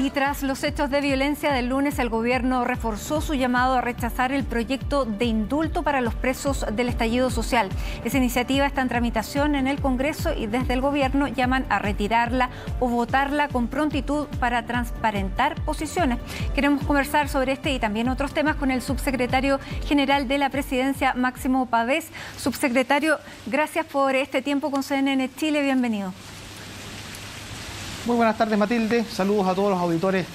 Y tras los hechos de violencia del lunes, el gobierno reforzó su llamado a rechazar el proyecto de indulto para los presos del estallido social. Esa iniciativa está en tramitación en el Congreso y desde el gobierno llaman a retirarla o votarla con prontitud para transparentar posiciones. Queremos conversar sobre este y también otros temas con el subsecretario general de la Presidencia, Máximo Pavés. Subsecretario, gracias por este tiempo con CNN Chile. Bienvenido. Muy buenas tardes, Matilde. Saludos a todos los auditores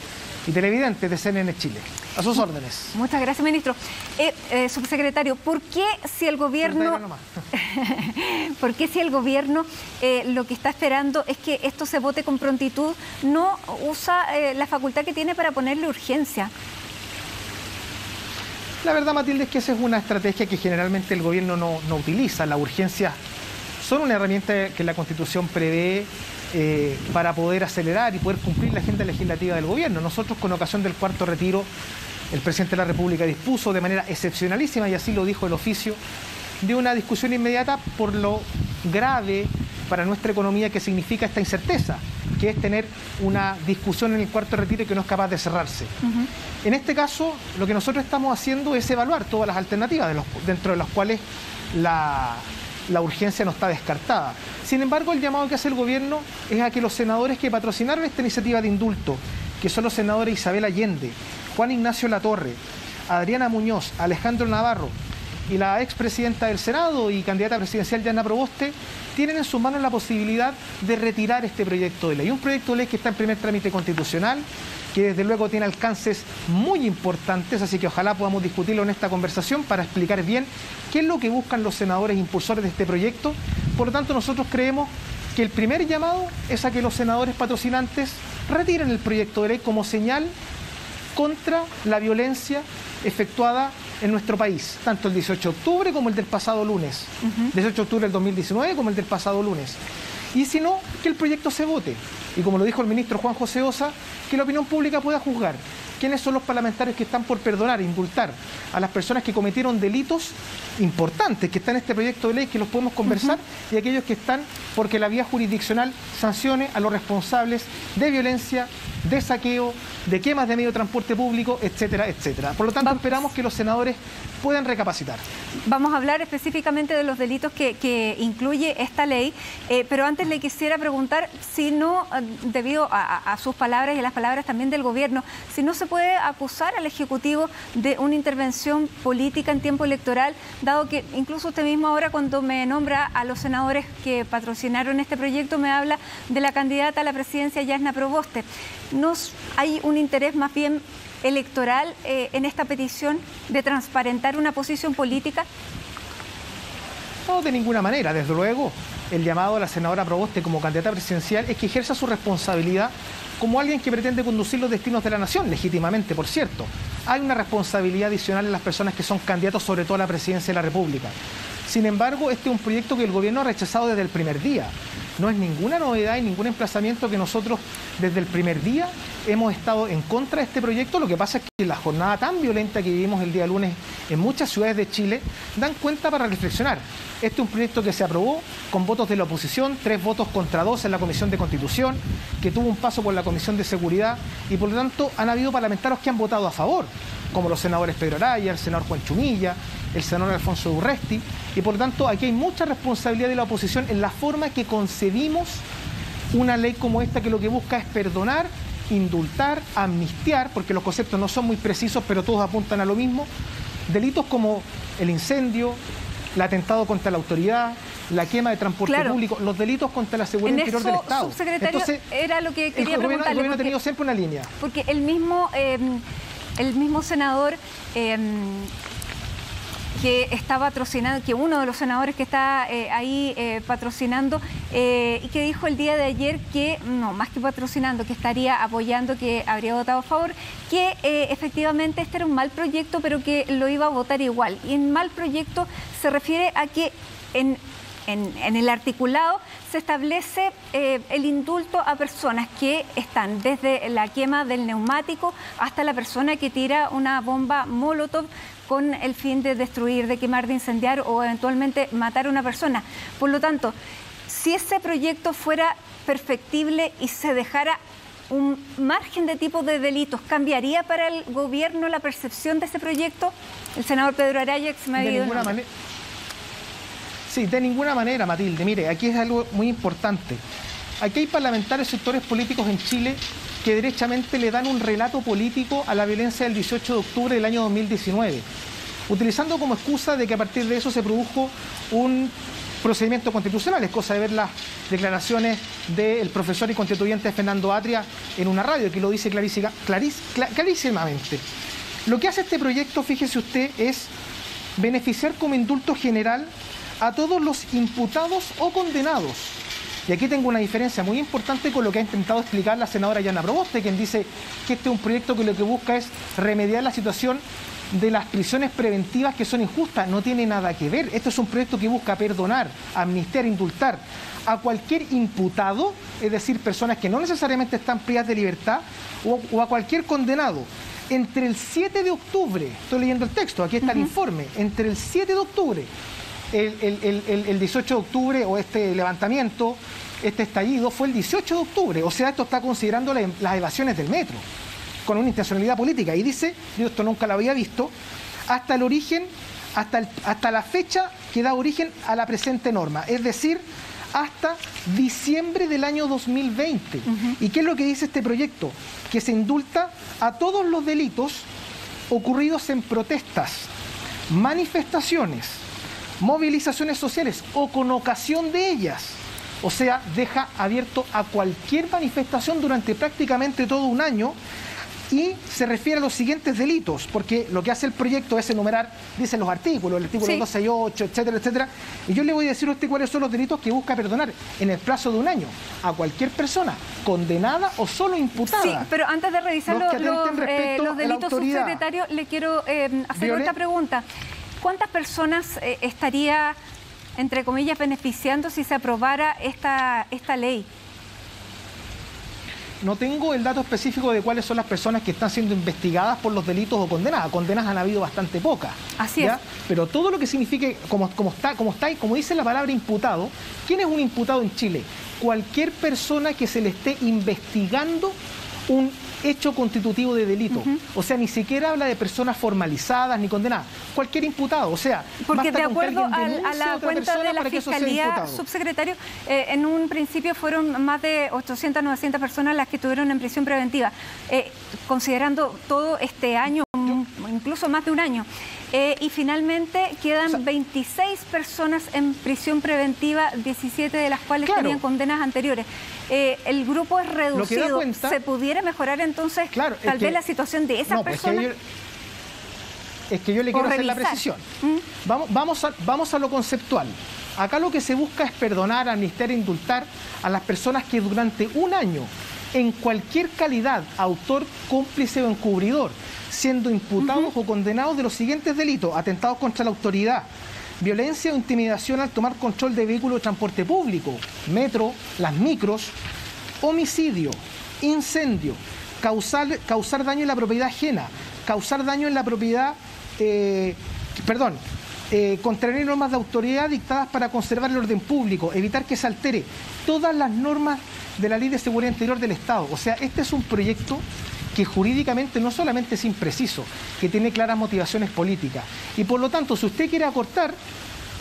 y televidentes de CNN Chile. A sus órdenes. Muchas gracias, ministro. Subsecretario, ¿por qué si el gobierno lo que está esperando es que esto se vote con prontitud, no usa la facultad que tiene para ponerle urgencia? La verdad, Matilde, es que esa es una estrategia que generalmente el gobierno no utiliza. Las urgencias son una herramienta que la Constitución prevé para poder acelerar y poder cumplir la agenda legislativa del gobierno. Nosotros, con ocasión del cuarto retiro, el presidente de la República dispuso de manera excepcionalísima, y así lo dijo el oficio, de una discusión inmediata por lo grave para nuestra economía que significa esta incerteza, que es tener una discusión en el cuarto retiro que no es capaz de cerrarse. En este caso, lo que nosotros estamos haciendo es evaluar todas las alternativas, dentro de las cuales la urgencia no está descartada. Sin embargo, el llamado que hace el gobierno es a que los senadores que patrocinaron esta iniciativa de indulto, que son los senadores Isabel Allende, Juan Ignacio Latorre, Adriana Muñoz, Alejandro Navarro y la expresidenta del Senado y candidata presidencial Yasna Proboste, tienen en sus manos la posibilidad de retirar este proyecto de ley. Un proyecto de ley que está en primer trámite constitucional, que desde luego tiene alcances muy importantes, así que ojalá podamos discutirlo en esta conversación para explicar bien qué es lo que buscan los senadores impulsores de este proyecto. Por lo tanto, nosotros creemos que el primer llamado es a que los senadores patrocinantes retiren el proyecto de ley como señal contra la violencia efectuada en nuestro país, tanto el 18 de octubre como el del pasado lunes, 18 de octubre del 2019 como el del pasado lunes. Y si no, que el proyecto se vote. Y como lo dijo el ministro Juan José Ossa, que la opinión pública pueda juzgar quiénes son los parlamentarios que están por perdonar e indultar a las personas que cometieron delitos importantes que están en este proyecto de ley, que los podemos conversar, y aquellos que están porque la vía jurisdiccional sancione a los responsables de violencia, de saqueo, de quemas de medio de transporte público, etcétera, etcétera. Por lo tanto, esperamos que los senadores puedan recapacitar. Vamos a hablar específicamente de los delitos que incluye esta ley, pero antes le quisiera preguntar si no, debido a sus palabras y a las palabras también del gobierno, si no se puede acusar al Ejecutivo de una intervención política en tiempo electoral, dado que incluso usted mismo ahora, cuando me nombra a los senadores que patrocinaron este proyecto, me habla de la candidata a la presidencia Yasna Proboste. ¿No hay un interés más bien electoral en esta petición de transparentar una posición política? No, de ninguna manera. Desde luego, el llamado a la senadora Proboste como candidata presidencial es que ejerza su responsabilidad como alguien que pretende conducir los destinos de la nación, legítimamente, por cierto. Hay una responsabilidad adicional en las personas que son candidatos, sobre todo a la presidencia de la República. Sin embargo, este es un proyecto que el gobierno ha rechazado desde el primer día. No es ninguna novedad y ningún emplazamiento que nosotros desde el primer día hemos estado en contra de este proyecto. Lo que pasa es que la jornada tan violenta que vivimos el día lunes en muchas ciudades de Chile dan cuenta para reflexionar. Este es un proyecto que se aprobó con votos de la oposición, 3 votos contra 2 en la Comisión de Constitución, que tuvo un paso por la Comisión de Seguridad, y por lo tanto han habido parlamentarios que han votado a favor, como los senadores Pedro Araya, el senador Juan Chumilla, el senador Alfonso Urresti, y por lo tanto aquí hay mucha responsabilidad de la oposición en la forma que concebimos una ley como esta, que lo que busca es perdonar, indultar, amnistiar, porque los conceptos no son muy precisos, pero todos apuntan a lo mismo, delitos como el incendio, el atentado contra la autoridad, la quema de transporte público, los delitos contra la seguridad interior del Estado. Subsecretario, entonces, era lo que quería preguntarle. El gobierno ha tenido siempre una línea. Porque el mismo senador que está patrocinando, que uno de los senadores que está ahí patrocinando, y que dijo el día de ayer que, no, más que patrocinando, que estaría apoyando, que habría votado a favor, que efectivamente este era un mal proyecto, pero que lo iba a votar igual. Y en mal proyecto se refiere a que en el articulado se establece el indulto a personas que están desde la quema del neumático hasta la persona que tira una bomba Molotov con el fin de destruir, de quemar, de incendiar o eventualmente matar a una persona. Por lo tanto, si ese proyecto fuera perfectible y se dejara un margen de tipo de delitos. ¿Cambiaría para el gobierno la percepción de ese proyecto? El senador Pedro Araya, que se me ha ido. Sí, de ninguna manera, Matilde. Mire, aquí es algo muy importante. Aquí hay parlamentarios, sectores políticos en Chile que derechamente le dan un relato político a la violencia del 18 de octubre del año 2019, utilizando como excusa de que a partir de eso se produjo un procedimiento constitucional. Es cosa de ver las declaraciones del profesor y constituyente Fernando Atria en una radio, que lo dice clarísimamente. Lo que hace este proyecto, fíjese usted, es beneficiar como indulto general a todos los imputados o condenados. Y aquí tengo una diferencia muy importante con lo que ha intentado explicar la senadora Yana Proboste, quien dice que este es un proyecto que lo que busca es remediar la situación de las prisiones preventivas que son injustas. No tiene nada que ver. Este es un proyecto que busca perdonar, amnistiar, indultar a cualquier imputado, es decir, personas que no necesariamente están privadas de libertad, o a cualquier condenado. Entre el 7 de octubre, estoy leyendo el texto, aquí está el informe, entre el 7 de octubre, el 18 de octubre, o este levantamiento, este estallido, fue el 18 de octubre. O sea, esto está considerando las evasiones del metro, con una intencionalidad política. Y dice, yo esto nunca lo había visto, hasta el origen, hasta la fecha que da origen a la presente norma. Es decir, hasta diciembre del año 2020. ¿Y qué es lo que dice este proyecto? Que se indulta a todos los delitos ocurridos en protestas, manifestaciones, movilizaciones sociales o con ocasión de ellas. O sea, deja abierto a cualquier manifestación durante prácticamente todo un año. Y se refiere a los siguientes delitos, porque lo que hace el proyecto es enumerar, dicen los artículos, el artículo 268, etcétera, etcétera. Y yo le voy a decir a usted cuáles son los delitos que busca perdonar en el plazo de un año a cualquier persona, condenada o solo imputada. Sí, pero antes de revisar los delitos, subsecretario, le quiero hacer otra pregunta. ¿Cuántas personas estaría, entre comillas, beneficiando si se aprobara esta ley? No tengo el dato específico de cuáles son las personas que están siendo investigadas por los delitos o condenadas. Condenas han habido bastante pocas. Así es. Pero todo lo que signifique, como dice la palabra imputado, ¿quién es un imputado en Chile? Cualquier persona que se le esté investigando un hecho constitutivo de delito. O sea, ni siquiera habla de personas formalizadas ni condenadas. Cualquier imputado, o sea... Porque de acuerdo a la cuenta de la Fiscalía, subsecretario, en un principio fueron más de 800, 900 personas las que estuvieron en prisión preventiva. Considerando todo este año, incluso más de un año. Y finalmente quedan 26 personas en prisión preventiva, 17 de las cuales tenían condenas anteriores. El grupo es reducido. ¿Se pudiera mejorar entonces tal vez la situación de esas personas? Es que yo le quiero hacer la precisión. Vamos a lo conceptual. Acá lo que se busca es perdonar, amnistiar e indultar a las personas que durante un año, en cualquier calidad, autor, cómplice o encubridor, siendo imputados o condenados de los siguientes delitos: atentados contra la autoridad, violencia o intimidación al tomar control de vehículos de transporte público, metro, las micros, homicidio, incendio, causar daño en la propiedad ajena, causar daño en la propiedad, contraer normas de autoridad dictadas para conservar el orden público, evitar que se altere todas las normas de la Ley de Seguridad Interior del Estado. O sea, este es un proyecto que jurídicamente no solamente es impreciso, que tiene claras motivaciones políticas. Y por lo tanto, si usted quiere acortar,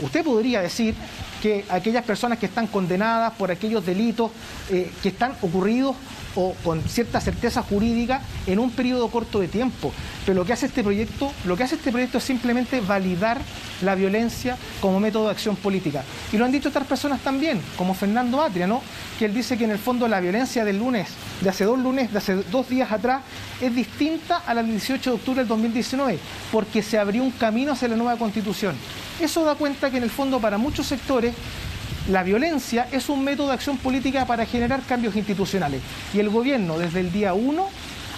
usted podría decir que aquellas personas que están condenadas por aquellos delitos que están ocurridos o con cierta certeza jurídica en un periodo corto de tiempo. Pero lo que hace este proyecto es simplemente validar la violencia como método de acción política. Y lo han dicho otras personas también, como Fernando Atria, ¿no? Que él dice que en el fondo la violencia del lunes, de hace 2 días atrás, es distinta a la del 18 de octubre del 2019, porque se abrió un camino hacia la nueva Constitución. Eso da cuenta que en el fondo para muchos sectores la violencia es un método de acción política para generar cambios institucionales. Y el gobierno desde el día 1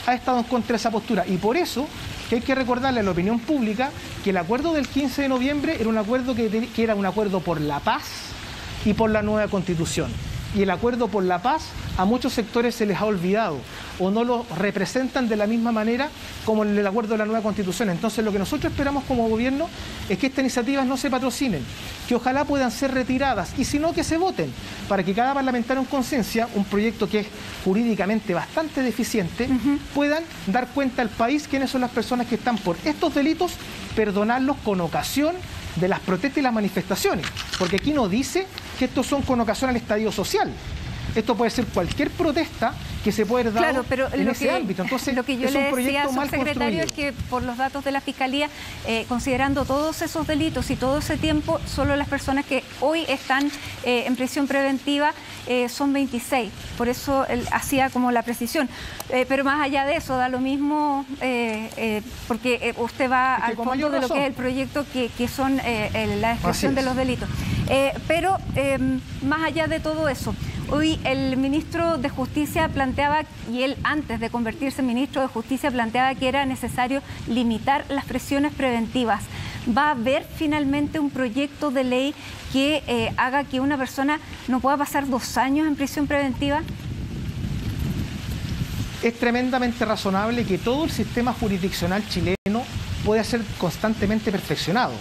ha estado en contra de esa postura. Y por eso que hay que recordarle a la opinión pública que el acuerdo del 15 de noviembre era un acuerdo que era un acuerdo por la paz y por la nueva Constitución. y el acuerdo por la paz a muchos sectores se les ha olvidado o no lo representan de la misma manera como en el acuerdo de la nueva Constitución. Entonces, lo que nosotros esperamos como gobierno es que estas iniciativas no se patrocinen, que ojalá puedan ser retiradas y si no, que se voten, para que cada parlamentario en conciencia, un proyecto que es jurídicamente bastante deficiente, puedan dar cuenta al país quiénes son las personas que están por estos delitos, perdonarlos con ocasión de las protestas y las manifestaciones, porque aquí no dice que estos son con ocasión al estallido social. Esto puede ser cualquier protesta que se puede dar en ese ámbito. Entonces, lo que yo es le un decía proyecto al mal subsecretario construido. es que por los datos de la Fiscalía, considerando todos esos delitos y todo ese tiempo, solo las personas que hoy están en prisión preventiva son 26. Por eso él hacía como la precisión. Pero más allá de eso, da lo mismo, porque usted va al fondo de lo que es el proyecto, que son la descripción de los delitos. Pero más allá de todo eso, hoy el ministro de Justicia planteaba, y él antes de convertirse en ministro de Justicia planteaba que era necesario limitar las prisiones preventivas. ¿Va a haber finalmente un proyecto de ley que haga que una persona no pueda pasar 2 años en prisión preventiva? Es tremendamente razonable que todo el sistema jurisdiccional chileno pueda ser constantemente perfeccionado.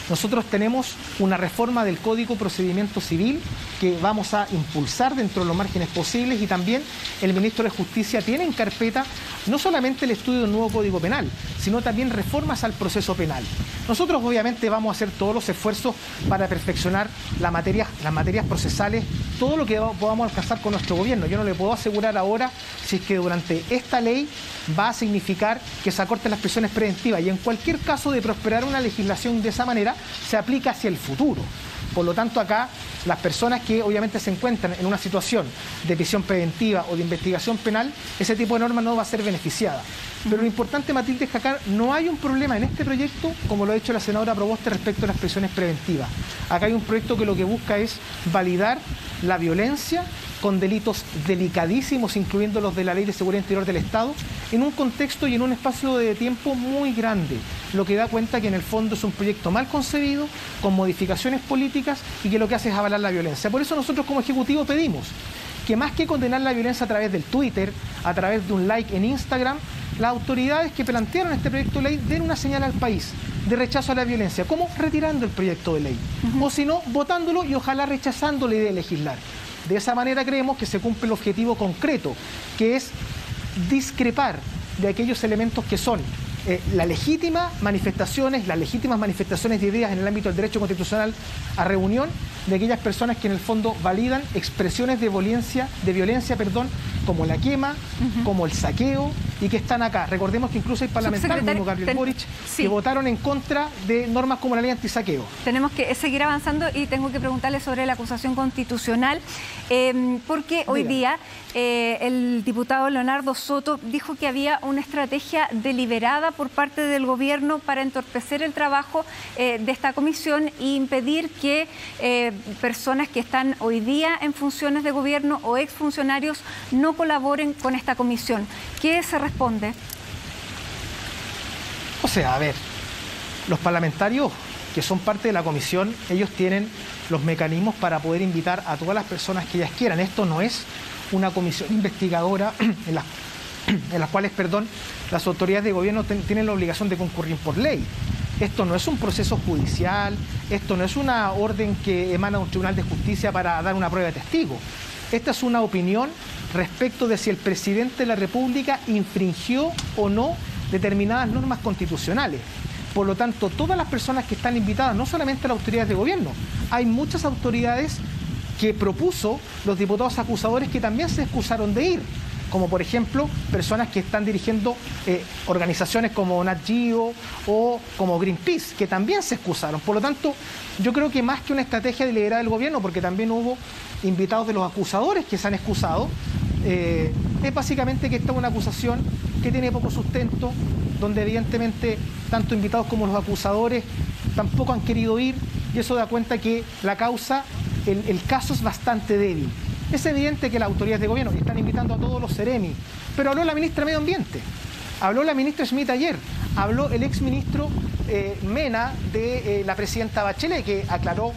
Nosotros tenemos una reforma del Código de Procedimiento Civil que vamos a impulsar dentro de los márgenes posibles, y también el ministro de Justicia tiene en carpeta no solamente el estudio del nuevo Código Penal, sino también reformas al proceso penal. Nosotros obviamente vamos a hacer todos los esfuerzos para perfeccionar las materias procesales, todo lo que podamos alcanzar con nuestro gobierno. Yo no le puedo asegurar ahora si es que durante esta ley va a significar que se acorten las prisiones preventivas, y en cualquier caso de prosperar una legislación de esa manera se aplica hacia el futuro. Por lo tanto, acá las personas que obviamente se encuentran en una situación de prisión preventiva o de investigación penal, ese tipo de norma no va a ser beneficiada. Pero lo importante, Matilde, es que acá no hay un problema en este proyecto, como lo ha dicho la senadora Proboste, respecto a las prisiones preventivas. Acá hay un proyecto que lo que busca es validar la violencia con delitos delicadísimos, incluyendo los de la Ley de Seguridad Interior del Estado, en un contexto y en un espacio de tiempo muy grande, lo que da cuenta que en el fondo es un proyecto mal concebido, con modificaciones políticas, y que lo que hace es avalar la violencia. Por eso nosotros como Ejecutivo pedimos que, más que condenar la violencia a través del Twitter, a través de un like en Instagram, las autoridades que plantearon este proyecto de ley den una señal al país de rechazo a la violencia. ¿Cómo? Retirando el proyecto de ley. O si no, votándolo y ojalá rechazando la idea de legislar. De esa manera creemos que se cumple el objetivo concreto, que es discrepar de aquellos elementos que son las legítimas manifestaciones de ideas en el ámbito del derecho constitucional a reunión, de aquellas personas que en el fondo validan expresiones de violencia, como la quema, como el saqueo, y que están acá. Recordemos que incluso hay parlamentarios como Gabriel Boric que votaron en contra de normas como la ley antisaqueo. Tenemos que seguir avanzando, y tengo que preguntarle sobre la acusación constitucional, porque hoy día el diputado Leonardo Soto dijo que había una estrategia deliberada por parte del gobierno para entorpecer el trabajo de esta comisión e impedir que personas que están hoy día en funciones de gobierno o exfuncionarios no colaboren con esta comisión. ¿Qué se responde? O sea, a ver, los parlamentarios que son parte de la comisión, ellos tienen los mecanismos para poder invitar a todas las personas que ellas quieran. Esto no es una comisión investigadora en las cuales, las autoridades de gobierno tienen la obligación de concurrir por ley. Esto no es un proceso judicial, esto no es una orden que emana de un tribunal de justicia para dar una prueba de testigo. Esta es una opinión respecto de si el presidente de la República infringió o no determinadas normas constitucionales. Por lo tanto, todas las personas que están invitadas, no solamente las autoridades de gobierno, hay muchas autoridades que propuso los diputados acusadores que también se excusaron de ir, como por ejemplo personas que están dirigiendo organizaciones como Nat Geo o como Greenpeace, que también se excusaron. Por lo tanto, yo creo que más que una estrategia deliberada del gobierno, porque también hubo invitados de los acusadores que se han excusado, es básicamente que esta es una acusación que tiene poco sustento, donde evidentemente tanto invitados como los acusadores tampoco han querido ir, y eso da cuenta que la causa, el caso es bastante débil. Es evidente que las autoridades de gobierno están invitando a todos los seremi, pero habló la ministra de Medio Ambiente, habló la ministra Schmidt ayer, habló el exministro Mena de la presidenta Bachelet, que aclaró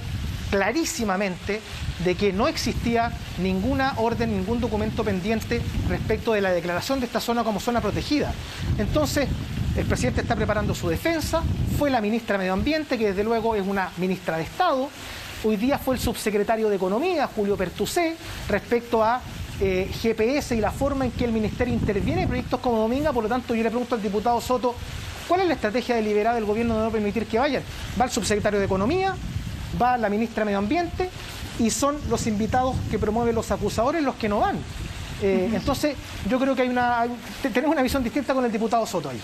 clarísimamente de que no existía ninguna orden, ningún documento pendiente respecto de la declaración de esta zona como zona protegida. Entonces, el presidente está preparando su defensa, fue la ministra de Medio Ambiente, que desde luego es una ministra de Estado, hoy día fue el subsecretario de Economía, Julio Pertusé, respecto a GPS y la forma en que el ministerio interviene en proyectos como Dominga. Por lo tanto, yo le pregunto al diputado Soto, ¿cuál es la estrategia deliberada del gobierno de no permitir que vayan? Va el subsecretario de Economía, va la ministra de Medio Ambiente y son los invitados que promueven los acusadores los que no van. Entonces, yo creo que tenemos una visión distinta con el diputado Soto ahí.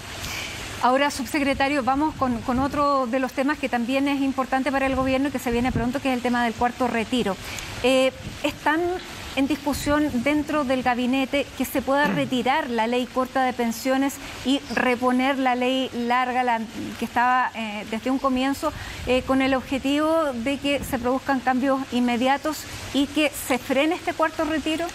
Ahora, subsecretario, vamos con otro de los temas que también es importante para el gobierno y que se viene pronto, que es el tema del cuarto retiro. ¿Están en discusión dentro del gabinete que se pueda retirar la ley corta de pensiones y reponer la ley larga, la que estaba desde un comienzo, con el objetivo de que se produzcan cambios inmediatos y que se frene este cuarto retiro?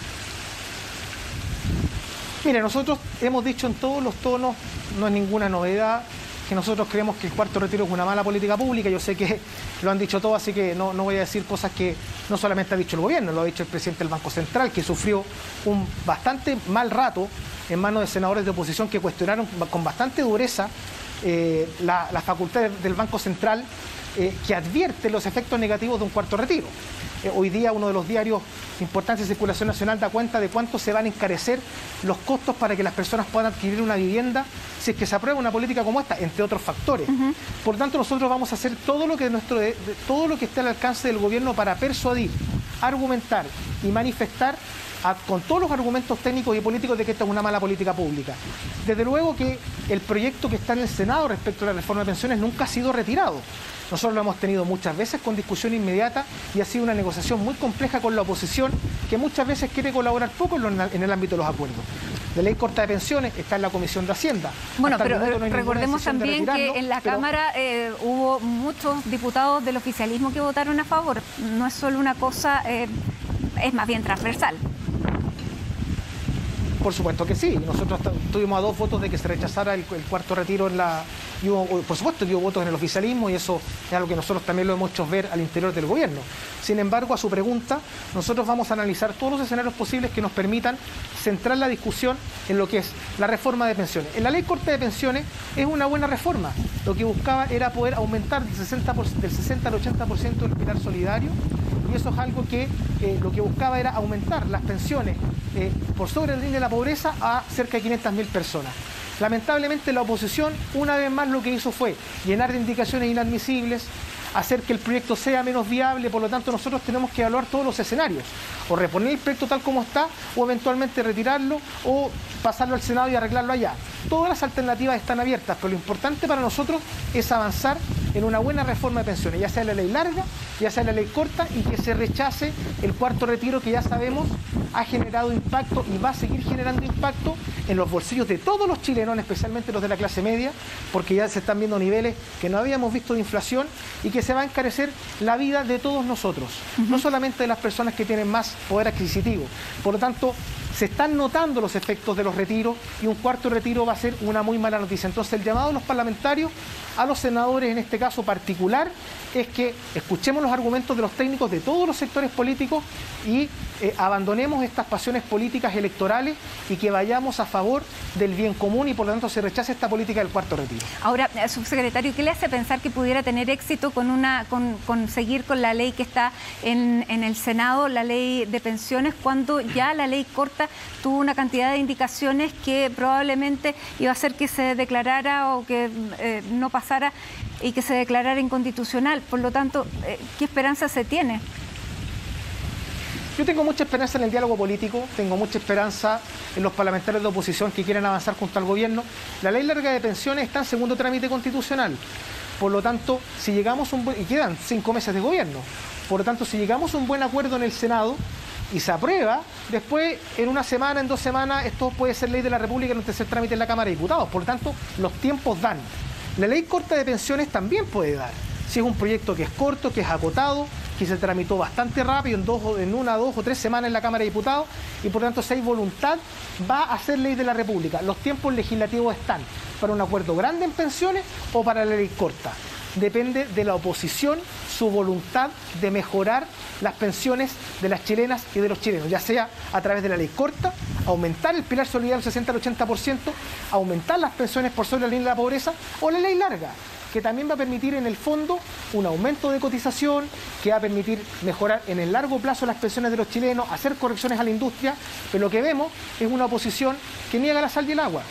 Mire, nosotros hemos dicho en todos los tonos, no es ninguna novedad, que nosotros creemos que el cuarto retiro es una mala política pública. Yo sé que lo han dicho todos, así que no voy a decir cosas que no solamente ha dicho el gobierno, lo ha dicho el presidente del Banco Central, que sufrió un bastante mal rato en manos de senadores de oposición que cuestionaron con bastante dureza la facultad del Banco Central, que advierte los efectos negativos de un cuarto retiro. Hoy día uno de los diarios importantes de circulación nacional da cuenta de cuánto se van a encarecer los costos para que las personas puedan adquirir una vivienda si es que se aprueba una política como esta, entre otros factores. Por lo tanto, nosotros vamos a hacer todo lo que esté al alcance del gobierno para persuadir, argumentar y manifestar con todos los argumentos técnicos y políticos de que esta es una mala política pública. Desde luego que el proyecto que está en el Senado respecto a la reforma de pensiones nunca ha sido retirado. Nosotros lo hemos tenido muchas veces con discusión inmediata y ha sido una negociación muy compleja con la oposición, que muchas veces quiere colaborar poco en el ámbito de los acuerdos. La ley corta de pensiones está en la Comisión de Hacienda. Bueno, pero recordemos también que en la Cámara hubo muchos diputados del oficialismo que votaron a favor. No es solo una cosa, es más bien transversal. Por supuesto que sí. Nosotros tuvimos a 2 votos de que se rechazara el cuarto retiro y por supuesto que hubo votos en el oficialismo, y eso es algo que nosotros también lo hemos hecho ver al interior del gobierno. Sin embargo, a su pregunta, nosotros vamos a analizar todos los escenarios posibles que nos permitan centrar la discusión en lo que es la reforma de pensiones. En la ley corta de pensiones es una buena reforma. Lo que buscaba era poder aumentar del 60 al 80% del pilar solidario, y eso es algo que lo que buscaba era aumentar las pensiones por sobre la línea de la pobreza a cerca de 500.000 personas. Lamentablemente la oposición una vez más lo que hizo fue llenar de indicaciones inadmisibles, hacer que el proyecto sea menos viable. Por lo tanto, nosotros tenemos que evaluar todos los escenarios, o reponer el proyecto tal como está, o eventualmente retirarlo, o pasarlo al Senado y arreglarlo allá. Todas las alternativas están abiertas, pero lo importante para nosotros es avanzar en una buena reforma de pensiones, ya sea la ley larga, ya sea la ley corta, y que se rechace el cuarto retiro, que ya sabemos ha generado impacto y va a seguir generando impacto en los bolsillos de todos los chilenos, especialmente los de la clase media, porque ya se están viendo niveles que no habíamos visto de inflación y que se va a encarecer la vida de todos nosotros, no solamente de las personas que tienen más poder adquisitivo. Por lo tanto, se están notando los efectos de los retiros, y un cuarto retiro va a ser una muy mala noticia. Entonces, el llamado a los parlamentarios, a los senadores en este caso particular, es que escuchemos los argumentos de los técnicos de todos los sectores políticos y abandonemos estas pasiones políticas electorales y que vayamos a favor del bien común, y por lo tanto se rechace esta política del cuarto retiro. Ahora, subsecretario, ¿qué le hace pensar que pudiera tener éxito con seguir con la ley que está en el Senado, la ley de pensiones, cuando ya la ley corta tuvo una cantidad de indicaciones que probablemente iba a hacer que se declarara o que no pasara y que se declarara inconstitucional? Por lo tanto, ¿qué esperanza se tiene? Yo tengo mucha esperanza en el diálogo político, tengo mucha esperanza en los parlamentarios de oposición que quieren avanzar junto al gobierno. La ley larga de pensiones está en segundo trámite constitucional. Por lo tanto, si llegamos y quedan 5 meses de gobierno, por lo tanto, si llegamos a un buen acuerdo en el Senado y se aprueba, después en una semana, en 2 semanas, esto puede ser ley de la República en un tercer trámite en la Cámara de Diputados. Por lo tanto, los tiempos dan. La ley corta de pensiones también puede dar. Si es un proyecto que es corto, que es acotado, que se tramitó bastante rápido, en 1, 2 o 3 semanas en la Cámara de Diputados, y por lo tanto, si hay voluntad, va a ser ley de la República. Los tiempos legislativos están para un acuerdo grande en pensiones o para la ley corta. depende de la oposición, su voluntad de mejorar las pensiones de las chilenas y de los chilenos, ya sea a través de la ley corta, aumentar el pilar solidario del 60 al 80%, aumentar las pensiones por sobre la línea de la pobreza, o la ley larga, que también va a permitir en el fondo un aumento de cotización, que va a permitir mejorar en el largo plazo las pensiones de los chilenos, hacer correcciones a la industria, pero lo que vemos es una oposición que niega la sal y el agua,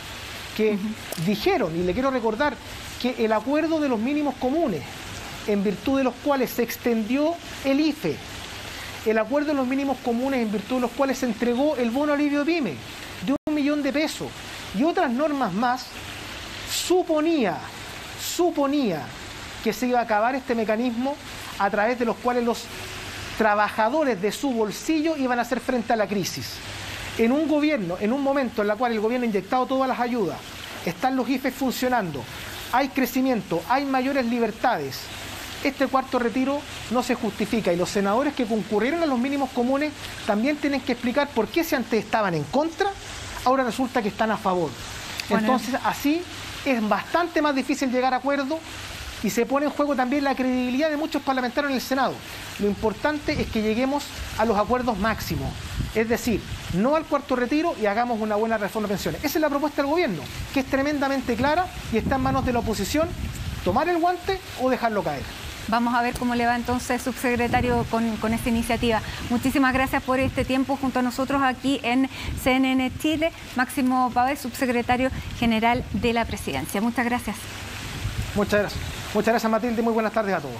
que dijeron, y le quiero recordar, que el acuerdo de los mínimos comunes, en virtud de los cuales se extendió el IFE, el acuerdo de los mínimos comunes en virtud de los cuales se entregó el bono alivio PYME de 1 millón de pesos y otras normas más, suponía que se iba a acabar este mecanismo a través de los cuales los trabajadores de su bolsillo iban a hacer frente a la crisis. En un gobierno, en un momento en el cual el gobierno ha inyectado todas las ayudas, están los IFES funcionando, hay crecimiento, hay mayores libertades, este cuarto retiro no se justifica, y los senadores que concurrieron a los mínimos comunes también tienen que explicar por qué si antes estaban en contra, ahora resulta que están a favor. Entonces, así es bastante más difícil llegar a acuerdo y se pone en juego también la credibilidad de muchos parlamentarios en el Senado. Lo importante es que lleguemos a los acuerdos máximos, es decir, no al cuarto retiro y hagamos una buena reforma de pensiones. Esa es la propuesta del gobierno, que es tremendamente clara y está en manos de la oposición tomar el guante o dejarlo caer. Vamos a ver cómo le va entonces, subsecretario, con esta iniciativa. Muchísimas gracias por este tiempo junto a nosotros aquí en CNN Chile. Máximo Pavés, subsecretario general de la Presidencia. Muchas gracias. Muchas gracias. Muchas gracias, Matilde. Muy buenas tardes a todos.